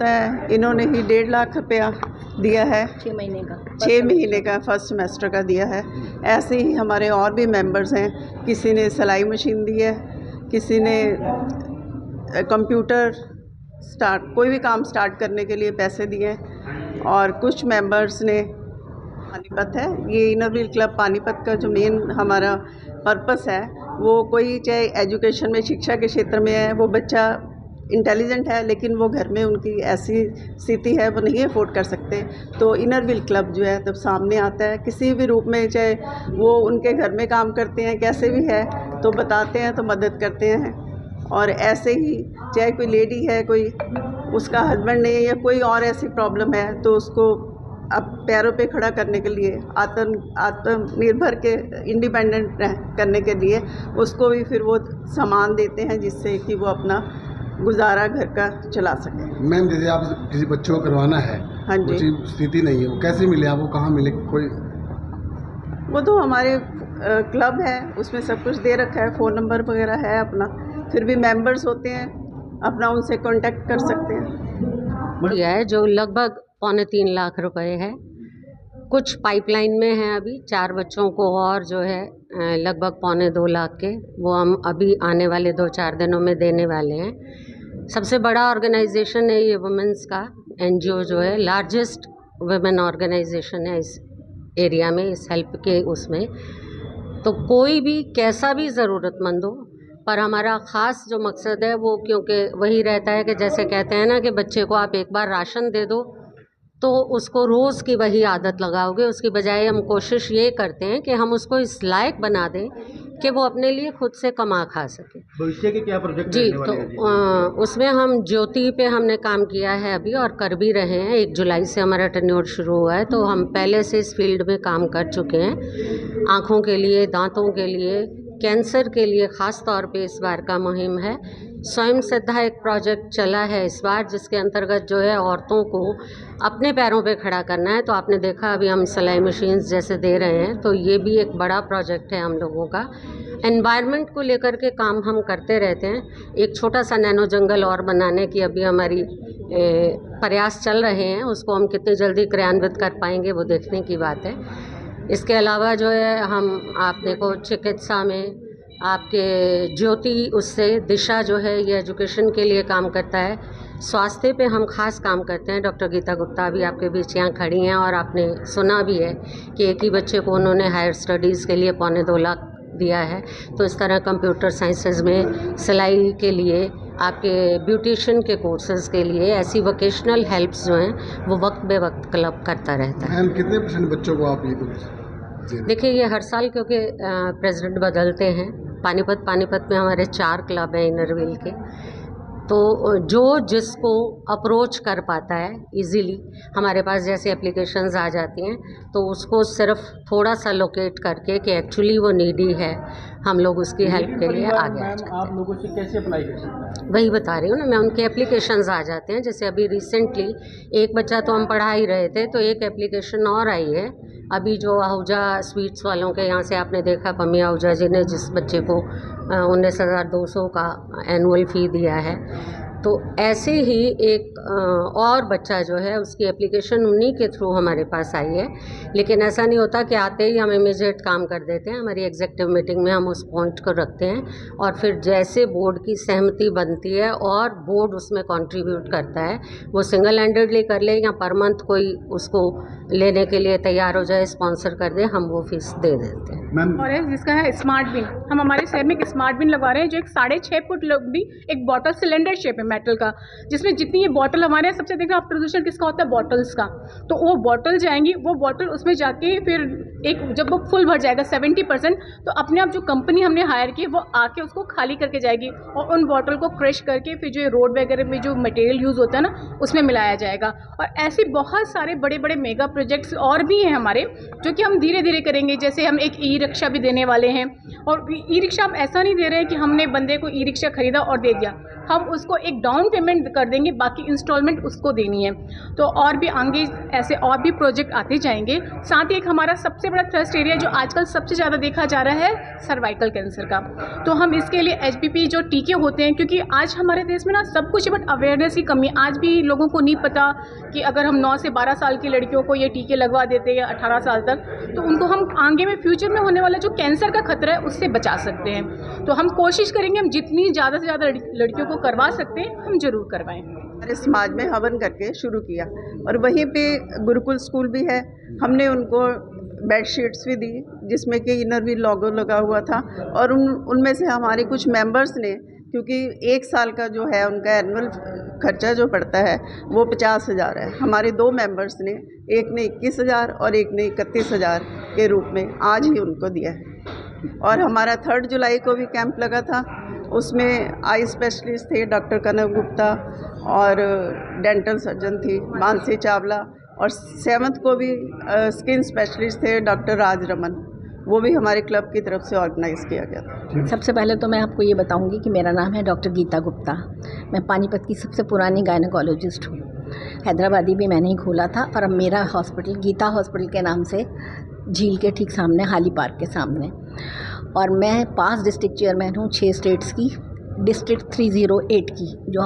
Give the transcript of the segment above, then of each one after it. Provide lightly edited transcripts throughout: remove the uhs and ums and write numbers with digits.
है इन्होंने ही 1.5 लाख रुपया दिया है 6 महीने का 6 महीने का फर्स्ट सेमेस्टर का दिया है। ऐसे ही हमारे और भी मेंबर्स हैं, किसी ने सिलाई मशीन दी है, किसी ने कंप्यूटर कोई भी काम स्टार्ट करने के लिए पैसे दिए हैं, और कुछ मेंबर्स ने पानीपत है, ये इनर व्हील क्लब पानीपत का जो मेन हमारा पर्पस है वो कोई चाहे एजुकेशन में शिक्षा के क्षेत्र में है, वो बच्चा इंटेलिजेंट है लेकिन वो घर में उनकी ऐसी स्थिति है वो नहीं अफोर्ड कर सकते, तो इनर व्हील क्लब जो है तब सामने आता है किसी भी रूप में, चाहे वो उनके घर में काम करते हैं कैसे भी है तो बताते हैं, तो मदद करते हैं। और ऐसे ही चाहे कोई लेडी है, कोई उसका हस्बैंड नहीं है या कोई और ऐसी प्रॉब्लम है तो उसको अब पैरों पे खड़ा करने के लिए, आत्मनिर्भर के इंडिपेंडेंट करने के लिए उसको भी फिर वो सामान देते हैं जिससे कि वो अपना गुजारा घर का चला सके। मैम जैसे आप किसी बच्चों को करवाना है, हाँ जी, उसकी स्थिति नहीं है, वो कैसे मिले आपको, कहाँ मिले? कोई वो तो हमारे क्लब है उसमें सब कुछ दे रखा है, फ़ोन नंबर वगैरह है अपना, फिर भी मेंबर्स होते हैं अपना उनसे कांटेक्ट कर सकते हैं। दिया है जो लगभग 2.25 लाख रुपए है। कुछ पाइपलाइन में है अभी 4 बच्चों को और जो है लगभग 2.25 लाख के, वो हम अभी आने वाले 2-4 दिनों में देने वाले हैं। सबसे बड़ा ऑर्गेनाइजेशन है ये वुमेंस का एनजीओ जो है, लार्जेस्ट वुमेन ऑर्गेनाइजेशन है इस एरिया में, इस हेल्प के उसमें। तो कोई भी कैसा भी ज़रूरतमंद हो, पर हमारा ख़ास जो मकसद है वो क्योंकि वही रहता है कि जैसे कहते हैं ना कि बच्चे को आप एक बार राशन दे दो तो उसको रोज़ की वही आदत लगाओगे, उसकी बजाय हम कोशिश ये करते हैं कि हम उसको इस लायक बना दें कि वो अपने लिए खुद से कमा खा सके। भविष्य के क्या प्रोजेक्ट जी, तो उसमें हम ज्योति पे हमने काम किया है अभी और कर भी रहे हैं। 1 जुलाई से हमारा टेन्योर शुरू हुआ है, तो हम पहले से इस फील्ड में काम कर चुके हैं। आँखों के लिए, दांतों के लिए, कैंसर के लिए ख़ास तौर पे इस बार का मुहिम है। स्वयं सिद्धा एक प्रोजेक्ट चला है इस बार, जिसके अंतर्गत जो है औरतों को अपने पैरों पे खड़ा करना है। तो आपने देखा अभी हम सिलाई मशीन्स जैसे दे रहे हैं, तो ये भी एक बड़ा प्रोजेक्ट है हम लोगों का। एनवायरनमेंट को लेकर के काम हम करते रहते हैं। एक छोटा सा नैनो जंगल और बनाने की अभी हमारी प्रयास चल रहे हैं, उसको हम कितनी जल्दी क्रियान्वित कर पाएंगे वो देखने की बात है। इसके अलावा जो है हम आप देखो चिकित्सा में आपके ज्योति, उससे दिशा जो है ये एजुकेशन के लिए काम करता है। स्वास्थ्य पे हम खास काम करते हैं। डॉक्टर गीता गुप्ता भी आपके बीच यहाँ खड़ी हैं और आपने सुना भी है कि एक ही बच्चे को उन्होंने हायर स्टडीज़ के लिए 2.25 लाख दिया है। तो इस तरह कंप्यूटर साइंसेज में, सिलाई के लिए, आपके ब्यूटिशियन के कोर्सेज़ के लिए ऐसी वोकेशनल हेल्प्स जो हैं वो वक्त बे वक्त क्लब करता रहता है। मैम कितने % बच्चों को आप ये देखिए ये हर साल क्योंकि प्रेसिडेंट बदलते हैं, पानीपत में हमारे 4 क्लब हैं इनर व्हील के, तो जो जिसको अप्रोच कर पाता है इजीली, हमारे पास जैसे एप्लीकेशंस आ जाती हैं तो उसको सिर्फ थोड़ा सा लोकेट करके कि एक्चुअली वो नीडी है, हम लोग उसकी हेल्प के लिए आगे आ जाते हैं। आप लोगों से कैसे अप्लाई कर सकते हैं? वही बता रही हूँ ना मैं, उनके एप्लीकेशंस आ जाते हैं। जैसे अभी रिसेंटली एक बच्चा तो हम पढ़ा ही रहे थे, तो एक एप्लीकेशन और आई है अभी जो आहूजा स्वीट्स वालों के यहाँ से आपने देखा, पमी आहूजा जी ने जिस बच्चे को 19,200 का एनुअल फ़ी दिया है। तो ऐसे ही एक और बच्चा जो है उसकी एप्लीकेशन उन्हीं के थ्रू हमारे पास आई है। लेकिन ऐसा नहीं होता कि आते ही हम इमीडिएट काम कर देते हैं। हमारी एग्जीक्यूटिव मीटिंग में हम उस पॉइंट को रखते हैं और फिर जैसे बोर्ड की सहमति बनती है और बोर्ड उसमें कंट्रीब्यूट करता है, वो सिंगल हैंडेडली कर ले या पर मंथ कोई उसको लेने के लिए तैयार हो जाए, स्पॉन्सर कर दे, हम वो फीस दे देते हैं। और है जिसका है स्मार्ट बिन, हम हमारे शहर में एक स्मार्ट बिन लगवा रहे हैं जो एक 6.5 फुट लंबी एक बॉटल सिलेंडर शेप है मेटल का, जिसमें जितनी ये बॉटल हमारे यहाँ सबसे देखा आप प्रदूषण किसका होता है, बॉटल्स का। तो वो बॉटल जाएंगी, वो बॉटल उसमें जाके फिर एक जब वो फुल भर जाएगा 70%, तो अपने आप जो कंपनी हमने हायर की वो आके उसको खाली करके जाएगी और उन बॉटल को क्रश करके फिर जो रोड वगैरह में जो मटेरियल यूज़ होता है ना उसमें मिलाया जाएगा। और ऐसे बहुत सारे बड़े बड़े मेगा प्रोजेक्ट्स और भी हैं हमारे, जो कि हम धीरे धीरे करेंगे। जैसे हम एक ई रिक्शा भी देने वाले हैं, और ई रिक्शा हम ऐसा नहीं दे रहे हैं कि हमने बंदे को ई रिक्शा खरीदा और दे दिया, हम उसको एक एक डाउन पेमेंट कर देंगे, बाकी इंस्टॉलमेंट उसको देनी है। तो और भी आगे ऐसे और भी प्रोजेक्ट आते जाएंगे। साथ ही एक हमारा सबसे बड़ा थ्रस्ट एरिया जो आजकल सबसे ज़्यादा देखा जा रहा है सर्वाइकल कैंसर का, तो हम इसके लिए HPP जो टीके होते हैं, क्योंकि आज हमारे देश में ना सब कुछ बट अवेयरनेस की कमी, आज भी लोगों को नहीं पता कि अगर हम 9 से 12 साल की लड़कियों को ये टीके लगवा देते हैं या 18 साल तक, तो उनको हम आगे में फ्यूचर में होने वाला जो कैंसर का खतरा है उससे बचा सकते हैं। तो हम कोशिश करेंगे हम जितनी ज़्यादा से ज़्यादा लड़कियों को करवा सकते हैं हम ज़रूर करवाएं। हमारे समाज में हवन करके शुरू किया, और वहीं पे गुरुकुल स्कूल भी है, हमने उनको बेडशीट्स भी दी जिसमें कि इनरव्हील लोगो लगा हुआ था, और उनमें से हमारे कुछ मेंबर्स ने, क्योंकि 1 साल का जो है उनका एनुअल खर्चा जो पड़ता है वो 50,000 है, हमारे 2 मेंबर्स ने, एक ने 21,000 और एक ने 31,000 के रूप में आज ही उनको दिया है। और हमारा 3 जुलाई को भी कैंप लगा था, उसमें आई स्पेशलिस्ट थे डॉक्टर कनक गुप्ता और डेंटल सर्जन थी मानसी चावला, और 7th को भी स्किन स्पेशलिस्ट थे डॉक्टर राज रमन, वो भी हमारे क्लब की तरफ से ऑर्गेनाइज़ किया गया था। सबसे पहले तो मैं आपको ये बताऊंगी कि मेरा नाम है डॉक्टर गीता गुप्ता। मैं पानीपत की सबसे पुरानी गायनेकोलॉजिस्ट हूँ। हैदराबादी भी मैंने ही खोला था, और अब मेरा हॉस्पिटल गीता हॉस्पिटल के नाम से झील के ठीक सामने, हाली पार्क के सामने। और मैं 5 डिस्ट्रिक्ट चेयरमैन हूँ 6 स्टेट्स की, डिस्ट्रिक्ट 308 की। जो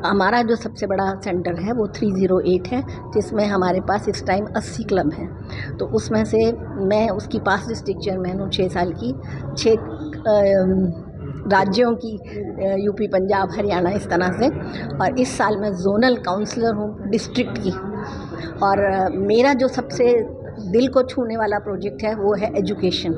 हमारा जो सबसे बड़ा सेंटर है वो 308 है, जिसमें हमारे पास इस टाइम 80 क्लब हैं। तो उसमें से मैं उसकी 5 डिस्ट्रिक्ट चेयरमैन हूँ 6 साल की, 6 राज्यों की, यूपी, पंजाब, हरियाणा, इस तरह से। और इस साल मैं जोनल काउंसलर हूँ डिस्ट्रिक्ट की। और मेरा जो सबसे दिल को छूने वाला प्रोजेक्ट है वो है एजुकेशन।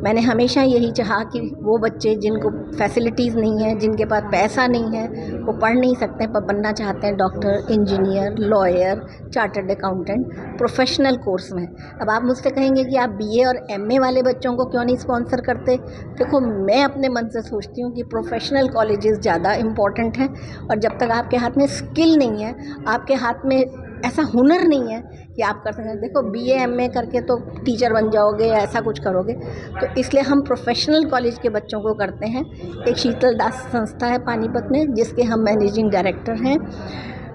मैंने हमेशा यही चाहा कि वो बच्चे जिनको फैसिलिटीज़ नहीं है, जिनके पास पैसा नहीं है, वो पढ़ नहीं सकते पर बनना चाहते हैं doctor, engineer, lawyer, chartered accountant, professional course में। अब आप मुझसे कहेंगे कि आप BA और MA वाले बच्चों को क्यों नहीं स्पॉन्सर करते। देखो, मैं अपने मन से सोचती हूँ कि प्रोफेशनल कॉलेजेस ज़्यादा इम्पॉर्टेंट हैं, और जब तक आपके हाथ में स्किल नहीं है, आपके हाथ में ऐसा हुनर नहीं है कि आप कर सकें। देखो, BA MA करके तो टीचर बन जाओगे या ऐसा कुछ करोगे, तो इसलिए हम प्रोफेशनल कॉलेज के बच्चों को करते हैं। एक शीतल दास संस्था है पानीपत में, जिसके हम मैनेजिंग डायरेक्टर हैं।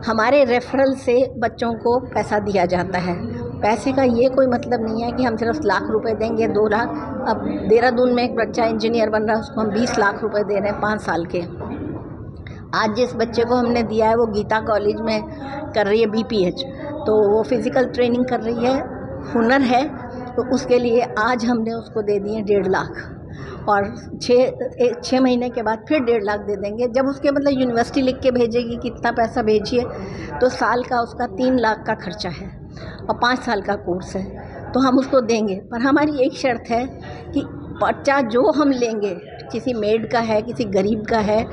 हमारे रेफरल से बच्चों को पैसा दिया जाता है। पैसे का ये कोई मतलब नहीं है कि हम सिर्फ लाख रुपए देंगे, 2 लाख। अब देहरादून में एक बच्चा इंजीनियर बन रहा है, उसको हम 20 लाख रुपए दे रहे हैं 5 साल के। आज जिस बच्चे को हमने दिया है वो गीता कॉलेज में कर रही है BPH, तो वो फिज़िकल ट्रेनिंग कर रही है, हुनर है, तो उसके लिए आज हमने उसको दे दिए 1.5 लाख, और 6 महीने के बाद फिर 1.5 लाख दे देंगे। जब उसके मतलब यूनिवर्सिटी लिख के भेजेगी कितना पैसा भेजिए, तो साल का उसका 3 लाख का खर्चा है, और 5 साल का कोर्स है, तो हम उसको देंगे। पर हमारी एक शर्त है कि बच्चा जो हम लेंगे, किसी मेड का है, किसी गरीब का है,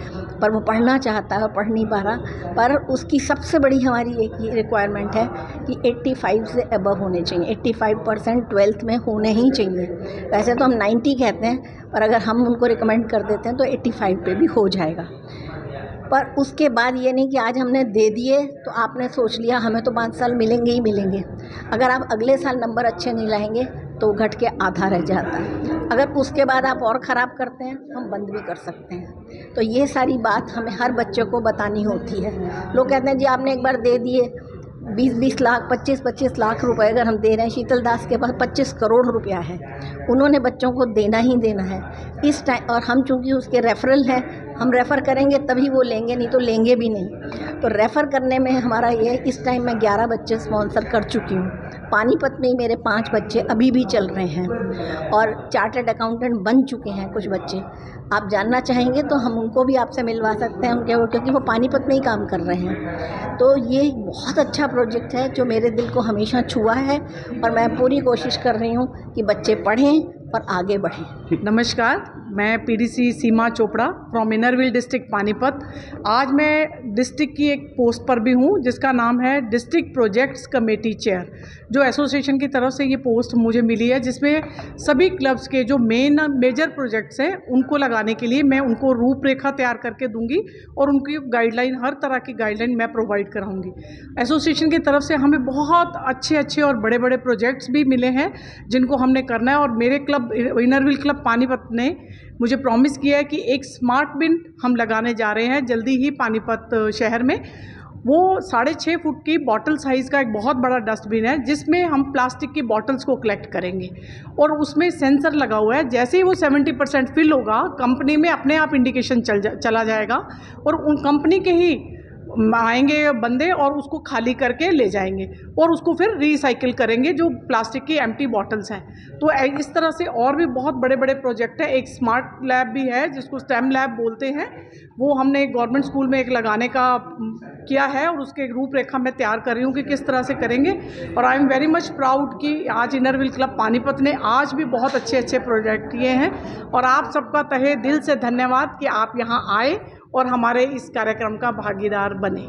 पर वो पढ़ना चाहता है और पढ़ नहीं पा रहा, पर उसकी सबसे बड़ी हमारी एक ही रिक्वायरमेंट है कि 85 से अबव होने चाहिए। 85% 12th में होने ही चाहिए। वैसे तो हम 90 कहते हैं, पर अगर हम उनको रिकमेंड कर देते हैं तो 85 पे भी हो जाएगा। पर उसके बाद ये नहीं कि आज हमने दे दिए तो आपने सोच लिया हमें तो 5 साल मिलेंगे ही मिलेंगे। अगर आप अगले साल नंबर अच्छे नहीं लाएंगे तो घट के आधा रह जाता है। अगर उसके बाद आप और ख़राब करते हैं, हम बंद भी कर सकते हैं। तो ये सारी बात हमें हर बच्चे को बतानी होती है। लोग कहते हैं जी आपने एक बार दे दिए 20-20 लाख, 25-25 लाख रुपए अगर हम दे रहे हैं। शीतल दास के पास 25 करोड़ रुपया है, उन्होंने बच्चों को देना ही देना है इस टाइम। और हम चूँकि उसके रेफरल हैं, हम रेफ़र करेंगे तभी वो लेंगे, नहीं तो लेंगे भी नहीं। तो रेफ़र करने में हमारा ये, इस टाइम मैं 11 बच्चे स्पॉन्सर कर चुकी हूँ। पानीपत में ही मेरे 5 बच्चे अभी भी चल रहे हैं, और चार्टर्ड अकाउंटेंट बन चुके हैं कुछ बच्चे। आप जानना चाहेंगे तो हम उनको भी आपसे मिलवा सकते हैं उनके, क्योंकि वो पानीपत में ही काम कर रहे हैं। तो ये बहुत अच्छा प्रोजेक्ट है जो मेरे दिल को हमेशा छुआ है, और मैं पूरी कोशिश कर रही हूँ कि बच्चे पढ़ें और आगे बढ़ें। नमस्कार, मैं PDC Seema Chopra from Inner Wheel district Panipat. आज मैं डिस्ट्रिक्ट की एक पोस्ट पर भी हूँ जिसका नाम है डिस्ट्रिक्ट प्रोजेक्ट्स कमेटी चेयर, जो एसोसिएशन की तरफ से ये पोस्ट मुझे मिली है, जिसमें सभी क्लब्स के जो मेजर प्रोजेक्ट्स हैं उनको लगाने के लिए मैं उनको रूपरेखा तैयार करके दूंगी, और उनकी गाइडलाइन, हर तरह की गाइडलाइन मैं प्रोवाइड कराऊंगी। एसोसिएशन की तरफ से हमें बहुत अच्छे और बड़े बड़े प्रोजेक्ट्स भी मिले हैं जिनको हमने करना है, और मेरे club club Inner Wheel club Panipat ने मुझे प्रॉमिस किया है कि एक स्मार्ट बिन हम लगाने जा रहे हैं जल्दी ही पानीपत शहर में। वो 6.5 फुट की बॉटल साइज़ का एक बहुत बड़ा डस्टबिन है जिसमें हम प्लास्टिक की बॉटल्स को कलेक्ट करेंगे और उसमें सेंसर लगा हुआ है। जैसे ही वो 70% फिल होगा कंपनी में अपने आप इंडिकेशन चला जाएगा और उन कंपनी के ही आएंगे बंदे और उसको खाली करके ले जाएंगे और उसको फिर रिसाइकिल करेंगे जो प्लास्टिक की एम्प्टी बॉटल्स हैं। तो इस तरह से और भी बहुत बड़े बड़े प्रोजेक्ट हैं। एक स्मार्ट लैब भी है जिसको स्टेम लैब बोलते हैं, वो हमने गवर्नमेंट स्कूल में एक लगाने का किया है और उसके एक रूपरेखा मैं तैयार कर रही हूँ कि किस तरह से करेंगे। और I am very much proud कि आज इनरव्हील क्लब पानीपत ने आज भी बहुत अच्छे अच्छे प्रोजेक्ट किए हैं और आप सबका तहे दिल से धन्यवाद कि आप यहाँ आए और हमारे इस कार्यक्रम का भागीदार बने।